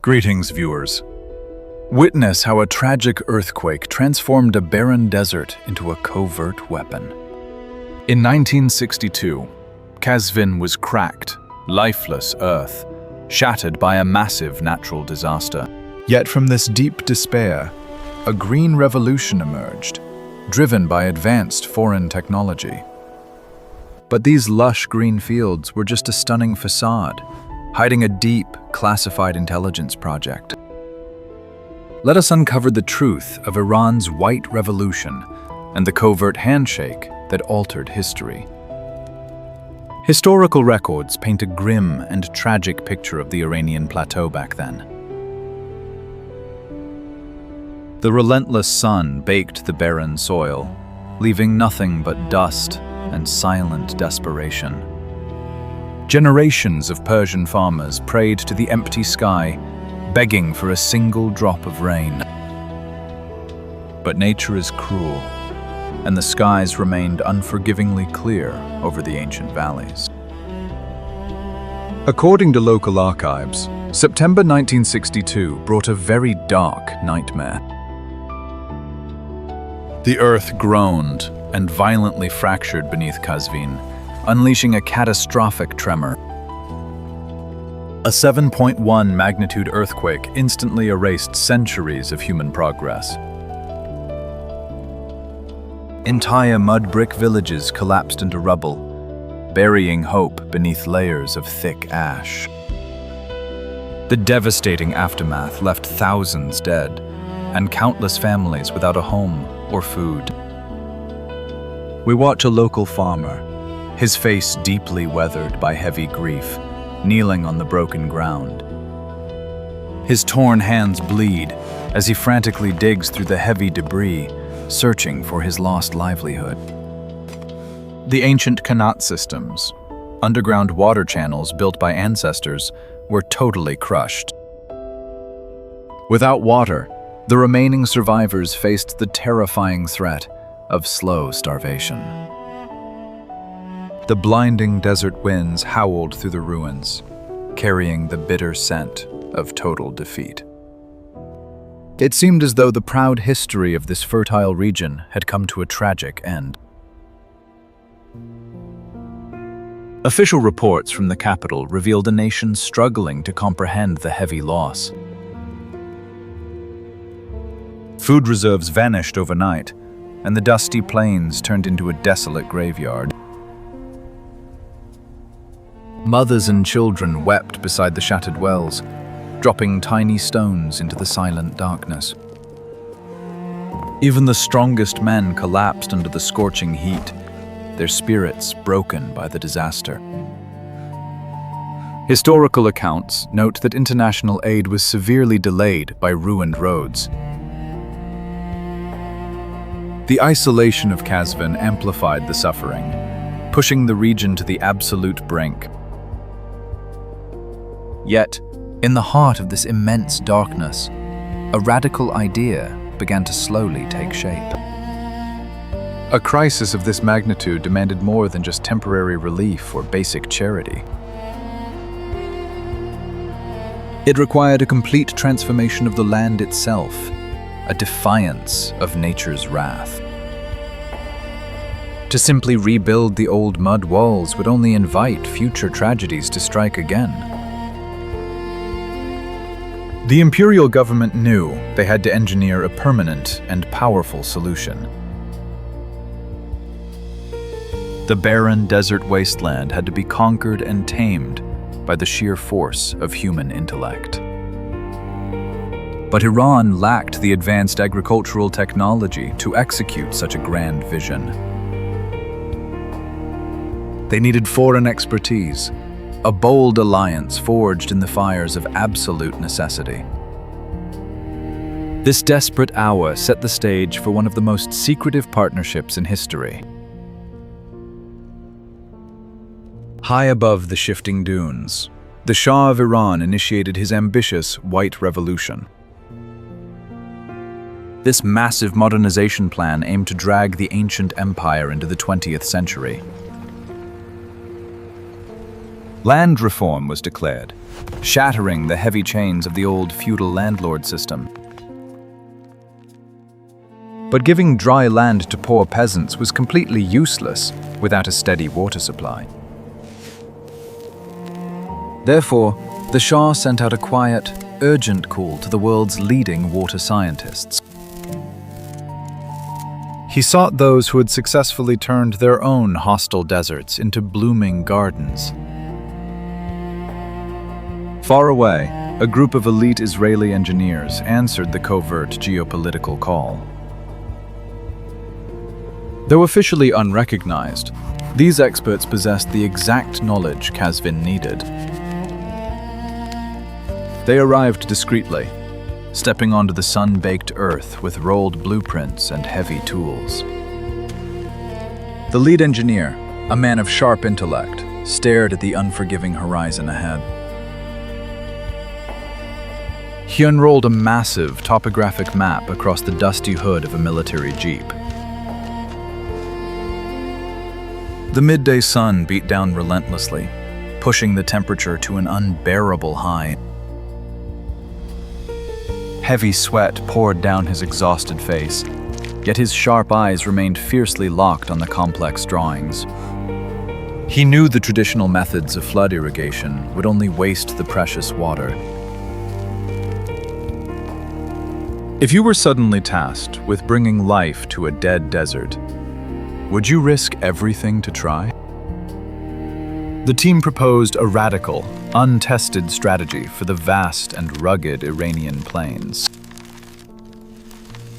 Greetings, viewers. Witness how a tragic earthquake transformed a barren desert into a covert weapon. In 1962, Qazvin was cracked, lifeless earth, shattered by a massive natural disaster. Yet from this deep despair, a green revolution emerged, driven by advanced foreign technology. But these lush green fields were just a stunning facade, hiding a deep, classified intelligence project. Let us uncover the truth of Iran's White Revolution and the covert handshake that altered history. Historical records paint a grim and tragic picture of the Iranian plateau back then. The relentless sun baked the barren soil, leaving nothing but dust and silent desperation. Generations of Persian farmers prayed to the empty sky, begging for a single drop of rain. But nature is cruel, and the skies remained unforgivingly clear over the ancient valleys. According to local archives, September 1962 brought a very dark nightmare. The earth groaned and violently fractured beneath Qazvin, unleashing a catastrophic tremor. A 7.1 magnitude earthquake instantly erased centuries of human progress. Entire mud brick villages collapsed into rubble, burying hope beneath layers of thick ash. The devastating aftermath left thousands dead and countless families without a home or food. We watch a local farmer, his face deeply weathered by heavy grief, kneeling on the broken ground. His torn hands bleed as he frantically digs through the heavy debris, searching for his lost livelihood. The ancient Qanat systems, underground water channels built by ancestors, were totally crushed. Without water, the remaining survivors faced the terrifying threat of slow starvation. The blinding desert winds howled through the ruins, carrying the bitter scent of total defeat. It seemed as though the proud history of this fertile region had come to a tragic end. Official reports from the capital revealed a nation struggling to comprehend the heavy loss. Food reserves vanished overnight, and the dusty plains turned into a desolate graveyard. Mothers and children wept beside the shattered wells, dropping tiny stones into the silent darkness. Even the strongest men collapsed under the scorching heat, their spirits broken by the disaster. Historical accounts note that international aid was severely delayed by ruined roads. The isolation of Qazvin amplified the suffering, pushing the region to the absolute brink. Yet, in the heart of this immense darkness, a radical idea began to slowly take shape. A crisis of this magnitude demanded more than just temporary relief or basic charity. It required a complete transformation of the land itself, a defiance of nature's wrath. To simply rebuild the old mud walls would only invite future tragedies to strike again. The imperial government knew they had to engineer a permanent and powerful solution. The barren desert wasteland had to be conquered and tamed by the sheer force of human intellect. But Iran lacked the advanced agricultural technology to execute such a grand vision. They needed foreign expertise, a bold alliance forged in the fires of absolute necessity. This desperate hour set the stage for one of the most secretive partnerships in history. High above the shifting dunes, the Shah of Iran initiated his ambitious White Revolution. This massive modernization plan aimed to drag the ancient empire into the 20th century. Land reform was declared, shattering the heavy chains of the old feudal landlord system. But giving dry land to poor peasants was completely useless without a steady water supply. Therefore, the Shah sent out a quiet, urgent call to the world's leading water scientists. He sought those who had successfully turned their own hostile deserts into blooming gardens. Far away, a group of elite Israeli engineers answered the covert geopolitical call. Though officially unrecognized, these experts possessed the exact knowledge Qazvin needed. They arrived discreetly, stepping onto the sun-baked earth with rolled blueprints and heavy tools. The lead engineer, a man of sharp intellect, stared at the unforgiving horizon ahead. He unrolled a massive topographic map across the dusty hood of a military jeep. The midday sun beat down relentlessly, pushing the temperature to an unbearable high. Heavy sweat poured down his exhausted face, yet his sharp eyes remained fiercely locked on the complex drawings. He knew the traditional methods of flood irrigation would only waste the precious water. If you were suddenly tasked with bringing life to a dead desert, would you risk everything to try? The team proposed a radical, untested strategy for the vast and rugged Iranian plains.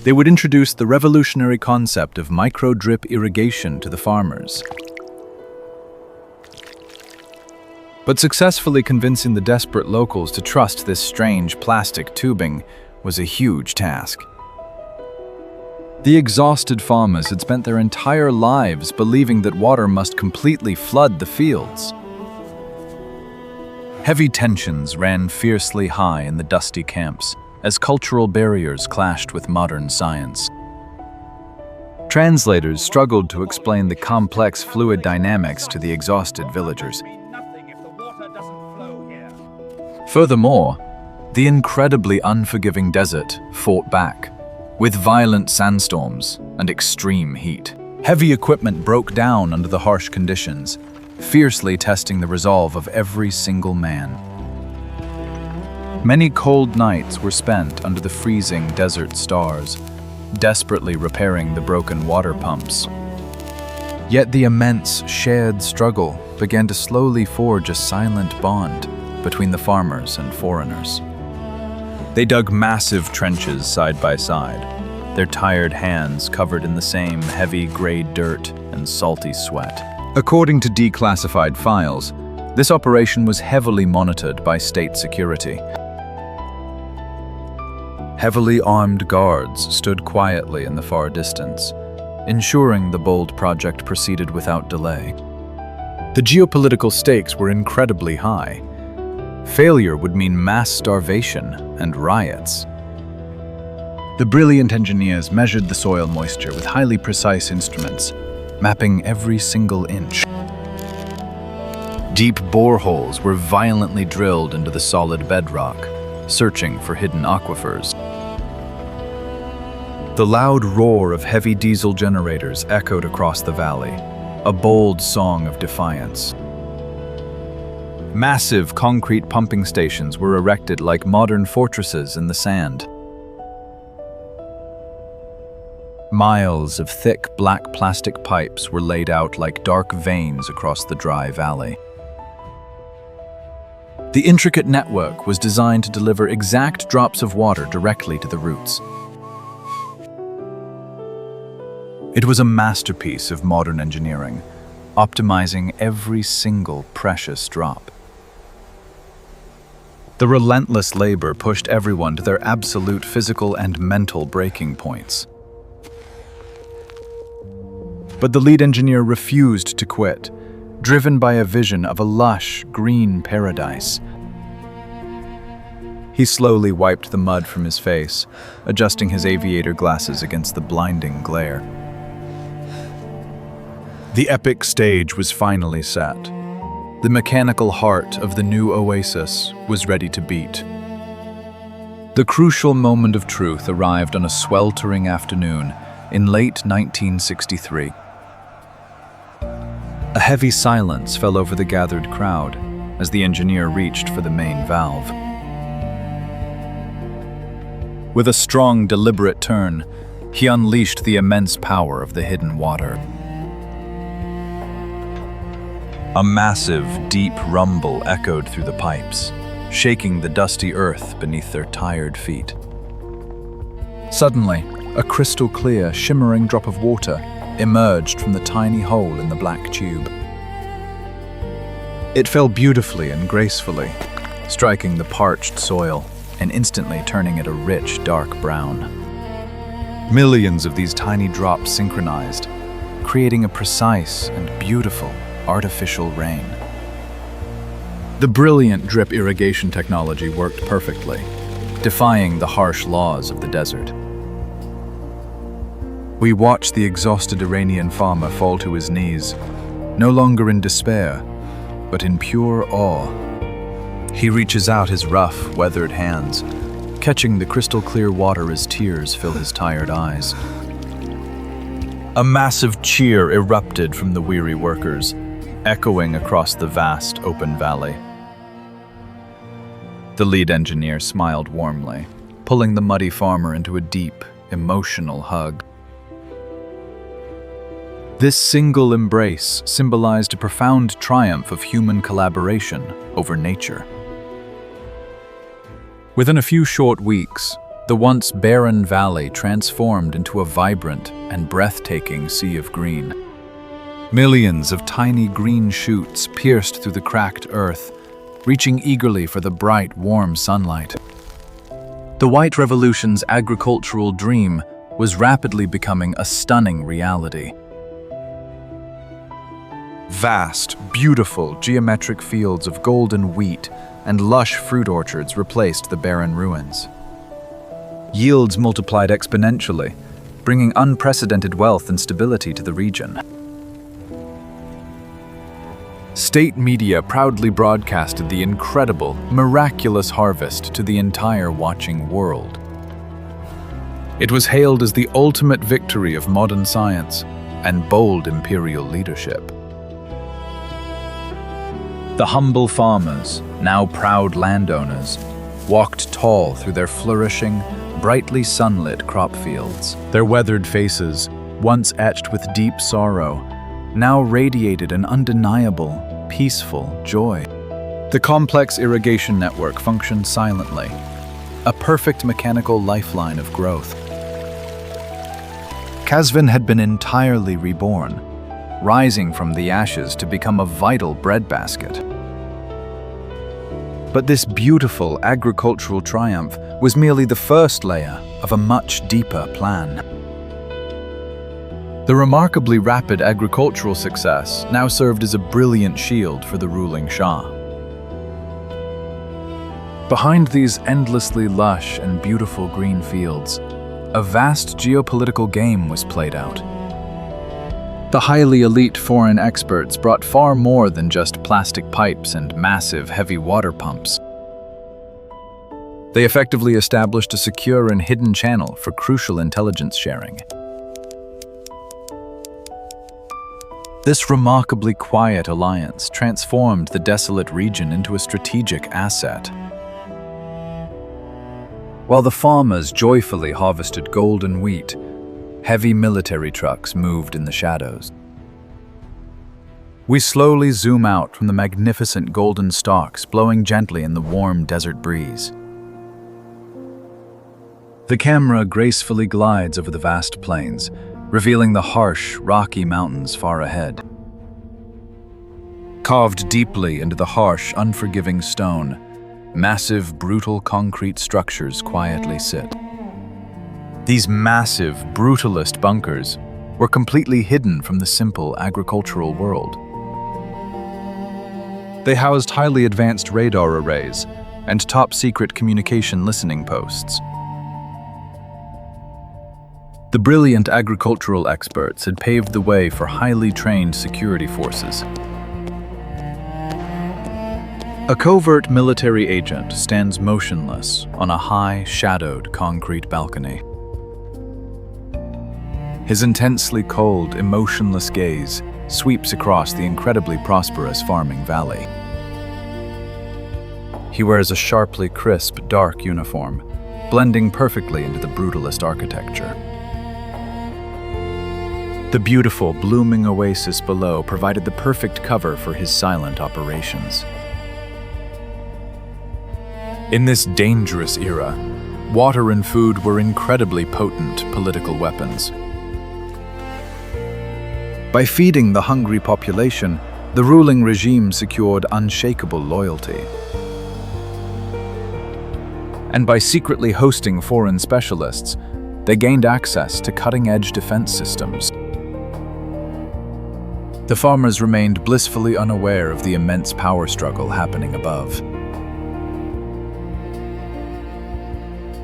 They would introduce the revolutionary concept of micro-drip irrigation to the farmers. But successfully convincing the desperate locals to trust this strange plastic tubing was a huge task. The exhausted farmers had spent their entire lives believing that water must completely flood the fields. Heavy tensions ran fiercely high in the dusty camps as cultural barriers clashed with modern science. Translators struggled to explain the complex fluid dynamics to the exhausted villagers. Furthermore, the incredibly unforgiving desert fought back, with violent sandstorms and extreme heat. Heavy equipment broke down under the harsh conditions, fiercely testing the resolve of every single man. Many cold nights were spent under the freezing desert stars, desperately repairing the broken water pumps. Yet the immense shared struggle began to slowly forge a silent bond between the farmers and foreigners. They dug massive trenches side by side, their tired hands covered in the same heavy gray dirt and salty sweat. According to declassified files, this operation was heavily monitored by state security. Heavily armed guards stood quietly in the far distance, ensuring the bold project proceeded without delay. The geopolitical stakes were incredibly high. Failure would mean mass starvation and riots. The brilliant engineers measured the soil moisture with highly precise instruments, mapping every single inch. Deep boreholes were violently drilled into the solid bedrock, searching for hidden aquifers. The loud roar of heavy diesel generators echoed across the valley, a bold song of defiance. Massive concrete pumping stations were erected like modern fortresses in the sand. Miles of thick black plastic pipes were laid out like dark veins across the dry valley. The intricate network was designed to deliver exact drops of water directly to the roots. It was a masterpiece of modern engineering, optimizing every single precious drop. The relentless labor pushed everyone to their absolute physical and mental breaking points. But the lead engineer refused to quit, driven by a vision of a lush, green paradise. He slowly wiped the mud from his face, adjusting his aviator glasses against the blinding glare. The epic stage was finally set. The mechanical heart of the new Oasis was ready to beat. The crucial moment of truth arrived on a sweltering afternoon in late 1963. A heavy silence fell over the gathered crowd as the engineer reached for the main valve. With a strong, deliberate turn, he unleashed the immense power of the hidden water. A massive, deep rumble echoed through the pipes, shaking the dusty earth beneath their tired feet. Suddenly, a crystal-clear, shimmering drop of water emerged from the tiny hole in the black tube. It fell beautifully and gracefully, striking the parched soil and instantly turning it a rich, dark brown. Millions of these tiny drops synchronized, creating a precise and beautiful artificial rain. The brilliant drip irrigation technology worked perfectly, defying the harsh laws of the desert. We watched the exhausted Iranian farmer fall to his knees, no longer in despair, but in pure awe. He reaches out his rough, weathered hands, catching the crystal-clear water as tears fill his tired eyes. A massive cheer erupted from the weary workers, echoing across the vast open valley. The lead engineer smiled warmly, pulling the muddy farmer into a deep, emotional hug. This single embrace symbolized a profound triumph of human collaboration over nature. Within a few short weeks, the once barren valley transformed into a vibrant and breathtaking sea of green. Millions of tiny green shoots pierced through the cracked earth, reaching eagerly for the bright, warm sunlight. The White Revolution's agricultural dream was rapidly becoming a stunning reality. Vast, beautiful, geometric fields of golden wheat and lush fruit orchards replaced the barren ruins. Yields multiplied exponentially, bringing unprecedented wealth and stability to the region. State media proudly broadcasted the incredible, miraculous harvest to the entire watching world. It was hailed as the ultimate victory of modern science and bold imperial leadership. The humble farmers, now proud landowners, walked tall through their flourishing, brightly sunlit crop fields. Their weathered faces, once etched with deep sorrow, now radiated an undeniable, peaceful joy. The complex irrigation network functioned silently, a perfect mechanical lifeline of growth. Qazvin had been entirely reborn, rising from the ashes to become a vital breadbasket. But this beautiful agricultural triumph was merely the first layer of a much deeper plan. The remarkably rapid agricultural success now served as a brilliant shield for the ruling Shah. Behind these endlessly lush and beautiful green fields, a vast geopolitical game was played out. The highly elite foreign experts brought far more than just plastic pipes and massive, heavy water pumps. They effectively established a secure and hidden channel for crucial intelligence sharing. This remarkably quiet alliance transformed the desolate region into a strategic asset. While the farmers joyfully harvested golden wheat, heavy military trucks moved in the shadows. We slowly zoom out from the magnificent golden stalks blowing gently in the warm desert breeze. The camera gracefully glides over the vast plains, revealing the harsh, rocky mountains far ahead. Carved deeply into the harsh, unforgiving stone, massive, brutal concrete structures quietly sit. These massive, brutalist bunkers were completely hidden from the simple agricultural world. They housed highly advanced radar arrays and top-secret communication listening posts. The brilliant agricultural experts had paved the way for highly trained security forces. A covert military agent stands motionless on a high, shadowed concrete balcony. His intensely cold, emotionless gaze sweeps across the incredibly prosperous farming valley. He wears a sharply crisp, dark uniform, blending perfectly into the brutalist architecture. The beautiful, blooming oasis below provided the perfect cover for his silent operations. In this dangerous era, water and food were incredibly potent political weapons. By feeding the hungry population, the ruling regime secured unshakable loyalty. And by secretly hosting foreign specialists, they gained access to cutting-edge defense systems. The farmers remained blissfully unaware of the immense power struggle happening above.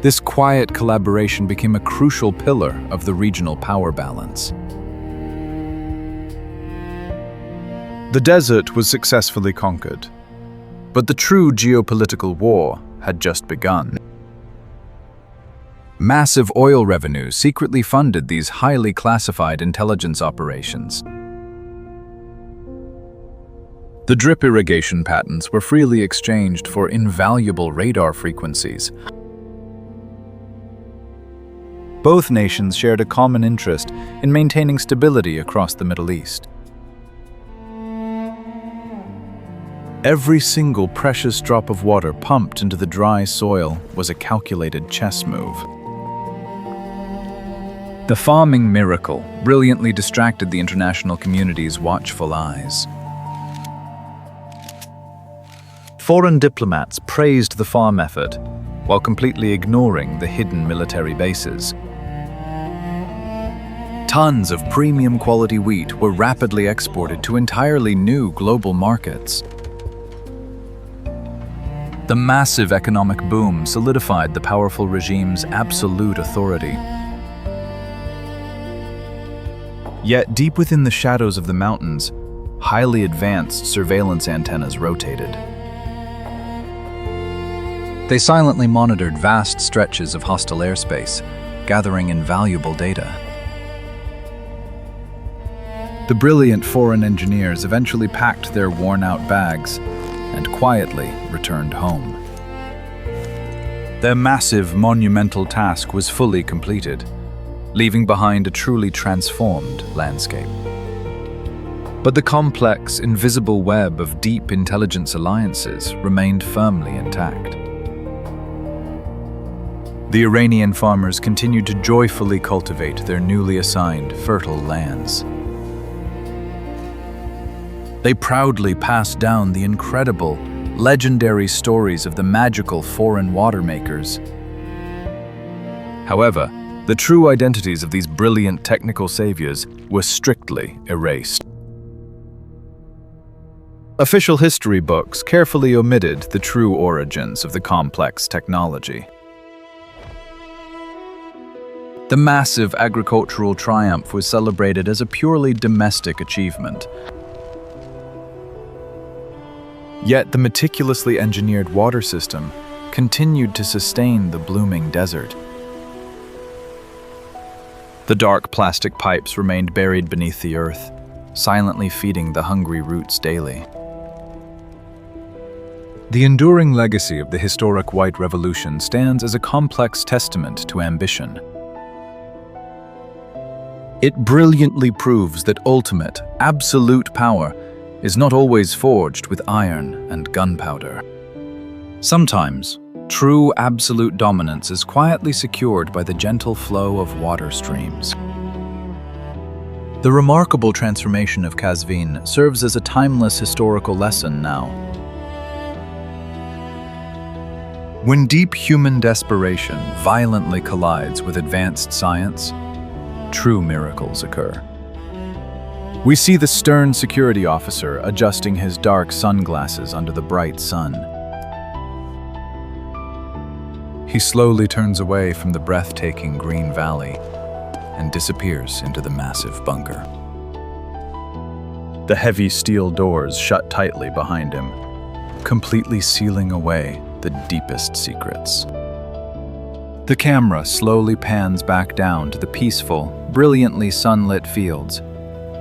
This quiet collaboration became a crucial pillar of the regional power balance. The desert was successfully conquered, but the true geopolitical war had just begun. Massive oil revenues secretly funded these highly classified intelligence operations. The drip irrigation patents were freely exchanged for invaluable radar frequencies. Both nations shared a common interest in maintaining stability across the Middle East. Every single precious drop of water pumped into the dry soil was a calculated chess move. The farming miracle brilliantly distracted the international community's watchful eyes. Foreign diplomats praised the farm effort, while completely ignoring the hidden military bases. Tons of premium quality wheat were rapidly exported to entirely new global markets. The massive economic boom solidified the powerful regime's absolute authority. Yet deep within the shadows of the mountains, highly advanced surveillance antennas rotated. They silently monitored vast stretches of hostile airspace, gathering invaluable data. The brilliant foreign engineers eventually packed their worn-out bags and quietly returned home. Their massive, monumental task was fully completed, leaving behind a truly transformed landscape. But the complex, invisible web of deep intelligence alliances remained firmly intact. The Iranian farmers continued to joyfully cultivate their newly assigned fertile lands. They proudly passed down the incredible, legendary stories of the magical foreign water makers. However, the true identities of these brilliant technical saviors were strictly erased. Official history books carefully omitted the true origins of the complex technology. The massive agricultural triumph was celebrated as a purely domestic achievement. Yet the meticulously engineered water system continued to sustain the blooming desert. The dark plastic pipes remained buried beneath the earth, silently feeding the hungry roots daily. The enduring legacy of the historic White Revolution stands as a complex testament to ambition. It brilliantly proves that ultimate, absolute power is not always forged with iron and gunpowder. Sometimes, true absolute dominance is quietly secured by the gentle flow of water streams. The remarkable transformation of Qazvin serves as a timeless historical lesson now. When deep human desperation violently collides with advanced science, true miracles occur. We see the stern security officer adjusting his dark sunglasses under the bright sun. He slowly turns away from the breathtaking green valley and disappears into the massive bunker. The heavy steel doors shut tightly behind him, completely sealing away the deepest secrets. The camera slowly pans back down to the peaceful, brilliantly sunlit fields,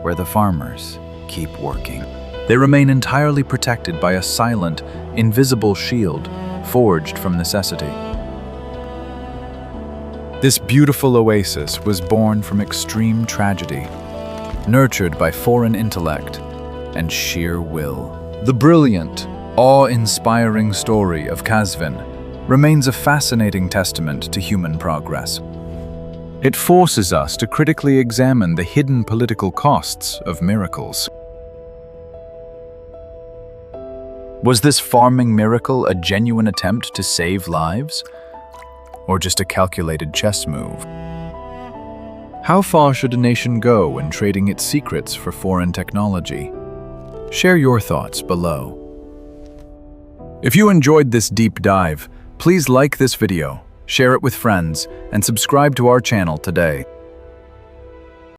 where the farmers keep working. They remain entirely protected by a silent, invisible shield forged from necessity. This beautiful oasis was born from extreme tragedy, nurtured by foreign intellect and sheer will. The brilliant, awe-inspiring story of Qazvin remains a fascinating testament to human progress. It forces us to critically examine the hidden political costs of miracles. Was this farming miracle a genuine attempt to save lives, or just a calculated chess move? How far should a nation go in trading its secrets for foreign technology? Share your thoughts below. If you enjoyed this deep dive, please like this video, share it with friends, and subscribe to our channel today.